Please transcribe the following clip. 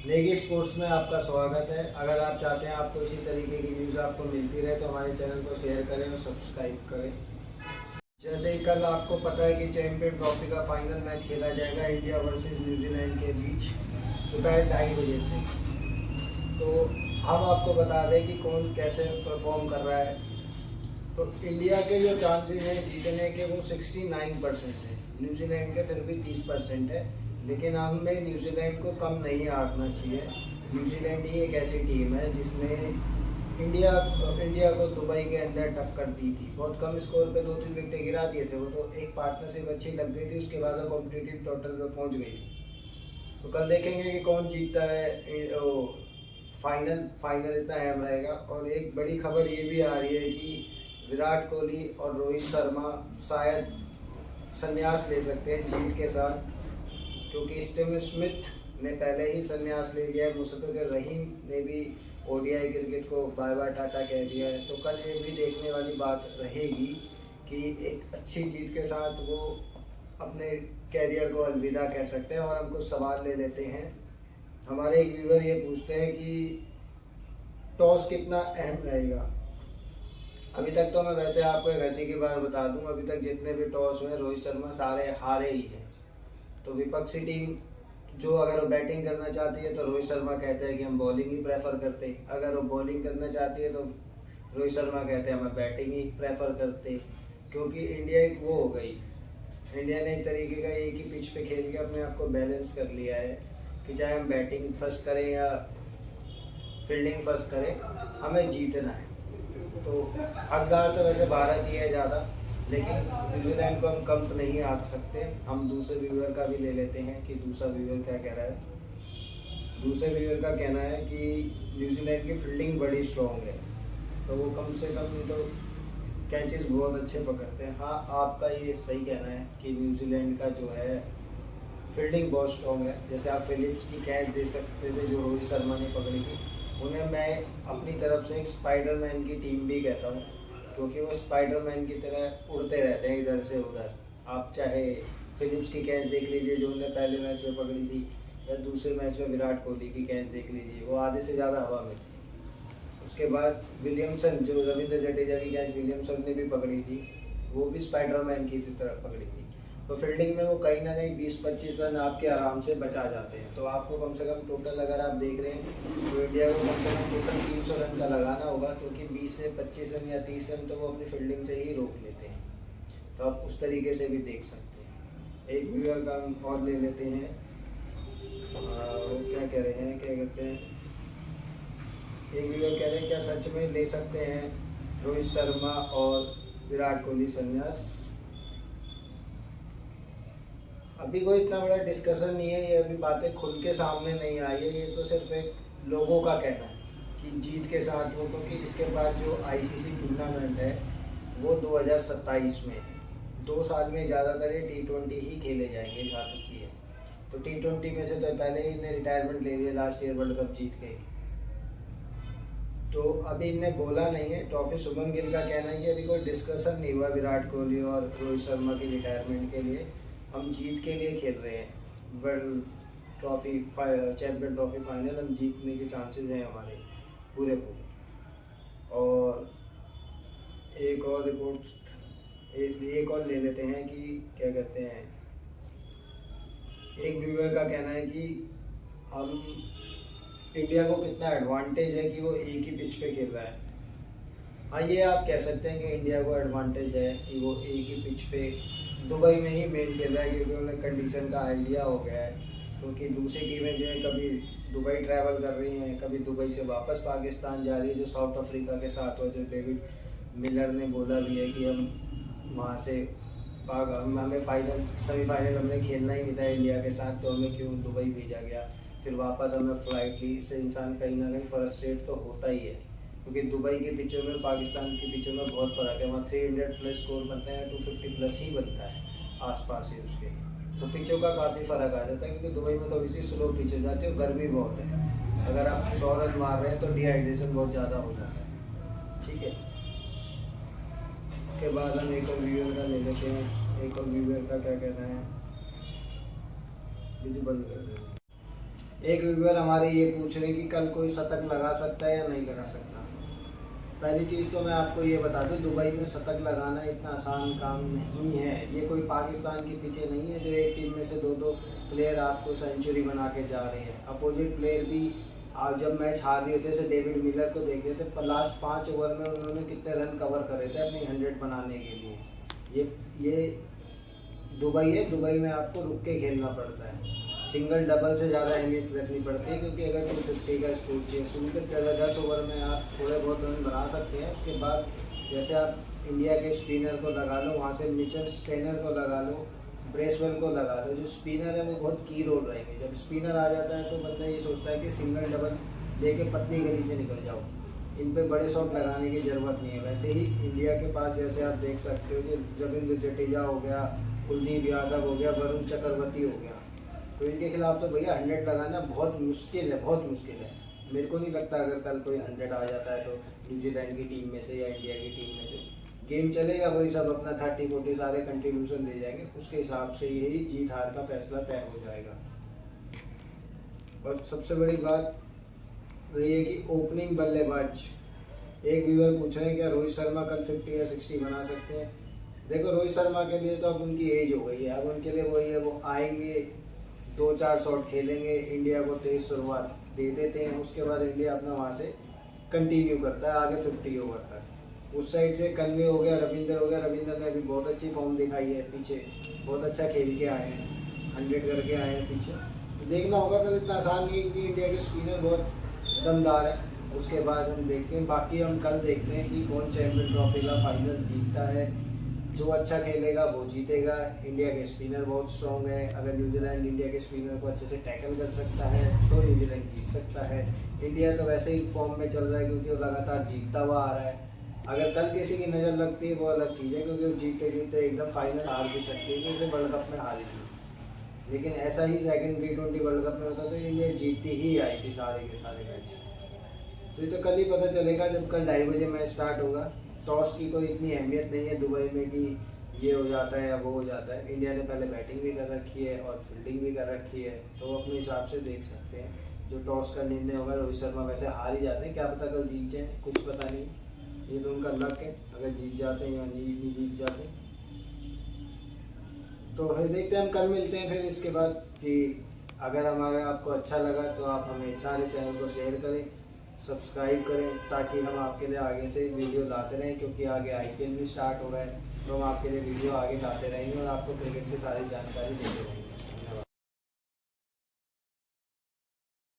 Negi sports में आपका स्वागत है। अगर आप चाहते हैं आपको इसी तरीके की न्यूज़ आपको मिलती रहे तो हमारे चैनल को शेयर करें और सब्सक्राइब करें। जैसे ही कल आपको पता है कि चैंपियन ट्रॉफी का फाइनल मैच खेला जाएगा इंडिया वर्सेस न्यूजीलैंड के बीच दोपहर 2:30 बजे से। तो हम आपको बता रहे हैं कि कौन कैसे परफॉर्म कर रहा है। तो इंडिया के जो चांसेस हैं जीतने के वो 69% है, न्यूजीलैंड के फिर भी 30% है। लेकिन हमें न्यूजीलैंड को कम नहीं आंकना चाहिए। न्यूजीलैंड ही एक ऐसी टीम है जिसने इंडिया को दुबई के अंदर टक्कर दी थी। बहुत कम स्कोर पे 2-3 विकेट गिरा दिए थे वो, तो एक पार्टनरशिप अच्छी लग गई थी, उसके बाद कॉम्पिटिटिव टोटल पे पहुंच गई थी। तो कल देखेंगे कि कौन जीतता है। फाइनल इतना अहम रहेगा। और एक बड़ी खबर ये भी आ रही है कि विराट कोहली और रोहित शर्मा शायद संन्यास ले सकते हैं जीत के साथ, क्योंकि स्टीव स्मिथ ने पहले ही संन्यास ले लिया है। मुस्तफिजुर रहीम ने भी ओडीआई क्रिकेट को बाय बाय टाटा कह दिया है। तो कल ये भी देखने वाली बात रहेगी कि एक अच्छी जीत के साथ वो अपने कैरियर को अलविदा कह सकते हैं। और हम कुछ सवाल ले लेते हैं। हमारे एक व्यूअर ये पूछते हैं कि टॉस कितना अहम रहेगा। अभी तक तो मैं वैसे आपको एक हंसी की बात बता दूं, अभी तक जितने भी टॉस हुए रोहित शर्मा सारे हारे ही हैं। तो विपक्षी टीम जो अगर वो बैटिंग करना चाहती है तो रोहित शर्मा कहते हैं कि हम बॉलिंग ही प्रेफर करते हैं। अगर वो बॉलिंग करना चाहती है तो रोहित शर्मा कहते हैं हम बैटिंग ही प्रेफर करते। क्योंकि इंडिया एक वो हो गई, इंडिया ने एक तरीके का एक ही पिच पे खेल के अपने आप को बैलेंस कर लिया है कि चाहे हम बैटिंग फर्स्ट करें या फील्डिंग फर्स्ट करें, हमें जीतना है। तो हकदार तो वैसे भारत ही है ज़्यादा, लेकिन न्यूजीलैंड को हम कम तो नहीं आंक सकते। हम दूसरे व्यूअर का भी ले लेते हैं कि दूसरा व्यूअर क्या कह रहा है। दूसरे व्यूअर का कहना है कि न्यूजीलैंड की फील्डिंग बड़ी स्ट्रॉन्ग है, तो वो कम से कम तो कैचेस बहुत अच्छे पकड़ते हैं। हाँ, आपका ये सही कहना है कि न्यूजीलैंड का जो है फील्डिंग बहुत स्ट्रॉन्ग है। जैसे आप फिलिप्स की कैच दे सकते थे जो रोहित शर्मा ने पकड़ी थी, उन्हें मैं अपनी तरफ से एक स्पाइडरमैन की टीम भी कहता हूँ, क्योंकि वो स्पाइडरमैन की तरह उड़ते रहते हैं इधर से उधर। आप चाहे फिलिप्स की कैच देख लीजिए जो उन्होंने पहले मैच में पकड़ी थी, या दूसरे मैच में विराट कोहली की कैच देख लीजिए, वो आधे से ज़्यादा हवा में थी। उसके बाद विलियमसन, जो रविंद्र जडेजा की कैच विलियमसन ने भी पकड़ी थी, वो भी स्पाइडरमैन की तरह पकड़ी थी। तो फील्डिंग में वो कहीं ना कहीं 20-25 रन आपके आराम से बचा जाते हैं। तो आपको कम से कम टोटल अगर आप देख रहे हैं तो इंडिया को कम से कम टोटल 300 रन का लगाना होगा, क्योंकि 20 से 25 रन या 30 रन तो वो अपनी फील्डिंग से ही रोक लेते हैं। तो आप उस तरीके से भी देख सकते हैं। एक व्यूअर का हम और ले लेते हैं। वो क्या कह रहे हैं, क्या कहते हैं, एक व्यूअर कह रहे हैं क्या सच में ले सकते हैं रोहित शर्मा और विराट कोहली संन्यास। अभी कोई इतना बड़ा डिस्कशन नहीं है, ये अभी बातें खुल के सामने नहीं आई है। ये तो सिर्फ एक लोगों का कहना है कि जीत के साथ वो, क्योंकि इसके बाद जो आईसीसी टूर्नामेंट है वो 2027 में है। 2 साल में ज़्यादातर ये T20 ही खेले जाएंगे जहाँ तक की है। तो T20 में से तो पहले ही इन्हें रिटायरमेंट ले लिया लास्ट ईयर वर्ल्ड कप जीत के। तो अभी इनने बोला नहीं है। ट्रॉफी शुभम गिल का कहना है कि अभी कोई डिस्कशन नहीं हुआ विराट कोहली और रोहित शर्मा की रिटायरमेंट के लिए। हम जीत के लिए खेल रहे हैं world trophy, champion trophy final हम जीतने के चांसेस हैं हमारे पूरे। और एक और रिपोर्ट एक और ले लेते हैं कि क्या कहते हैं, एक व्यूअर का कहना है कि हम इंडिया को कितना एडवांटेज है कि वो एक ही पिच पे खेल रहा है। हाँ, ये आप कह सकते हैं कि इंडिया को एडवांटेज है कि वो एक ही पिच पे दुबई में ही मेन खेल रहा है, क्योंकि उन्हें कंडीशन का आइडिया हो गया है। क्योंकि दूसरी टीमें जो है कभी दुबई ट्रैवल कर रही हैं, कभी दुबई से वापस पाकिस्तान जा रही है, जो साउथ अफ्रीका के साथ हुआ, जो डेविड मिलर ने बोला भी है कि हम वहाँ से हमें सेमीफाइनल हमने खेलना ही नहीं था इंडिया के साथ, तो हमें क्यों दुबई भेजा गया, फिर वापस हमें फ्लाइट ली। इससे इंसान कहीं ना कहीं फ्रस्ट्रेट तो होता ही है, क्योंकि दुबई के पिचों में पाकिस्तान की पिचों में बहुत फ़र्क है। वहाँ 300+ स्कोर बनते हैं, 250+ ही बनता है आसपास ही उसके। तो पिचों का काफ़ी फ़र्क आ जाता है, क्योंकि दुबई में तो इसी स्लो पिच हो जाती है, गर्मी बहुत है। अगर आप 100 रन मार रहे हैं तो डिहाइड्रेशन बहुत ज़्यादा हो जाता है। ठीक है, उसके बाद हम एक और व्यूअर का ले लेते हैं। एक और व्यूअर का क्या कहना है, मुझे बंद कर दें। एक व्यूअर हमारे ये पूछ रहे कि कल कोई शतक लगा सकता है या नहीं लगा सकता। पहली चीज़ तो मैं आपको ये बता दूं, दुबई में शतक लगाना इतना आसान काम नहीं है। ये कोई पाकिस्तान के पीछे नहीं है जो एक टीम में से दो दो प्लेयर आपको सेंचुरी बना के जा रहे हैं। अपोजिट प्लेयर भी आज जब मैच हार रहे थे, जैसे डेविड मिलर को देख रहे थे, लास्ट 5 ओवर में उन्होंने कितने रन कवर करे थे अपनी 100 बनाने के लिए। ये दुबई है, दुबई में आपको रुक के खेलना पड़ता है। सिंगल डबल से ज़्यादा अहमियत रखनी पड़ती है, क्योंकि अगर 250 का स्कोर चाहिए, शुरू के 10 ओवर में आप थोड़े बहुत रन बना सकते हैं। उसके बाद जैसे आप इंडिया के स्पिनर को लगा लो, वहाँ से मिचेल स्टेनर को लगा लो, ब्रेसवेल को लगा लो। जो स्पिनर है वो बहुत की रोल रहेंगे। जब स्पिनर आ जाता है तो बंदा ये सोचता है कि सिंगल डबल लेके पतली गली से निकल जाओ, इन पे बड़े शॉट लगाने की ज़रूरत नहीं है। वैसे ही इंडिया के पास जैसे आप देख सकते हो कि रविंद्र जडेजा हो गया, कुलदीप यादव हो गया, वरुण चक्रवर्ती हो गया, तो इनके खिलाफ तो भैया 100 लगाना बहुत मुश्किल है, बहुत मुश्किल है। मेरे को नहीं लगता अगर कल कोई 100 आ जाता है तो न्यूजीलैंड की टीम में से या इंडिया की टीम में से गेम चलेगा, वही सब अपना 30-40 सारे कंट्रीब्यूशन दे जाएंगे, उसके हिसाब से यही जीत हार का फैसला तय हो जाएगा। और सबसे बड़ी बात ये है कि ओपनिंग बल्लेबाज, एक व्यूअर पूछ रहे हैं क्या रोहित शर्मा कल 50 या 60 बना सकते हैं। देखो रोहित शर्मा के लिए तो अब उनकी एज हो गई है, अब उनके लिए वही है, वो आएंगे 2-4 शॉट खेलेंगे, इंडिया को तेज शुरुआत दे देते हैं, उसके बाद इंडिया अपना वहाँ से कंटिन्यू करता है आगे 50 ओवर तक। उस साइड से कन्वे हो गया, रविंदर हो गया, रविंदर ने अभी बहुत अच्छी फॉर्म दिखाई है, पीछे बहुत अच्छा खेल के आए हैं, 100 करके आए हैं पीछे। तो देखना होगा, कल इतना आसान नहीं है क्योंकि इंडिया के स्पिनर बहुत दमदार है। उसके बाद हम देखते हैं, बाकी हम कल देखते हैं कि कौन चैंपियन ट्रॉफी का फाइनल जीतता है। जो अच्छा खेलेगा वो जीतेगा। इंडिया के स्पिनर बहुत स्ट्रॉन्ग है, अगर न्यूजीलैंड इंडिया के स्पिनर को अच्छे से टैकल कर सकता है तो न्यूजीलैंड जीत सकता है। इंडिया तो वैसे ही फॉर्म में चल रहा है क्योंकि वो लगातार जीतता हुआ आ रहा है। अगर कल किसी की नज़र लगती है वो अलग चीज़ है, क्योंकि वो जीतते जीतते एकदम फाइनल हार भी सकती है, क्योंकि वर्ल्ड कप में हारी थी। लेकिन ऐसा ही सेकंड T20 वर्ल्ड कप में होता तो इंडिया जीतती ही आई थी सारे के सारे मैच। तो ये तो कल ही पता चलेगा जब कल 2:30 बजे मैच स्टार्ट होगा। टॉस की कोई इतनी अहमियत नहीं है दुबई में कि ये हो जाता है या वो हो जाता है। इंडिया ने पहले बैटिंग भी कर रखी है और फील्डिंग भी कर रखी है, तो अपने हिसाब से देख सकते हैं। जो टॉस का निर्णय होगा, रोहित शर्मा वैसे हार ही जाते हैं, क्या पता कल जीत जाए, कुछ पता नहीं, ये तो उनका लक है, अगर जीत जाते हैं या नहीं जीत जाते। तो फिर देखते हैं, हम कल मिलते हैं फिर इसके बाद। कि अगर हमारा आपको अच्छा लगा तो आप हमें सारे चैनल को शेयर करें, सब्सक्राइब करें, ताकि हम आपके लिए आगे से वीडियो लाते रहें, क्योंकि आगे IPL भी स्टार्ट हो रहा है, तो हम आपके लिए वीडियो आगे लाते रहेंगे और आपको क्रिकेट की सारी जानकारी देते रहेंगे।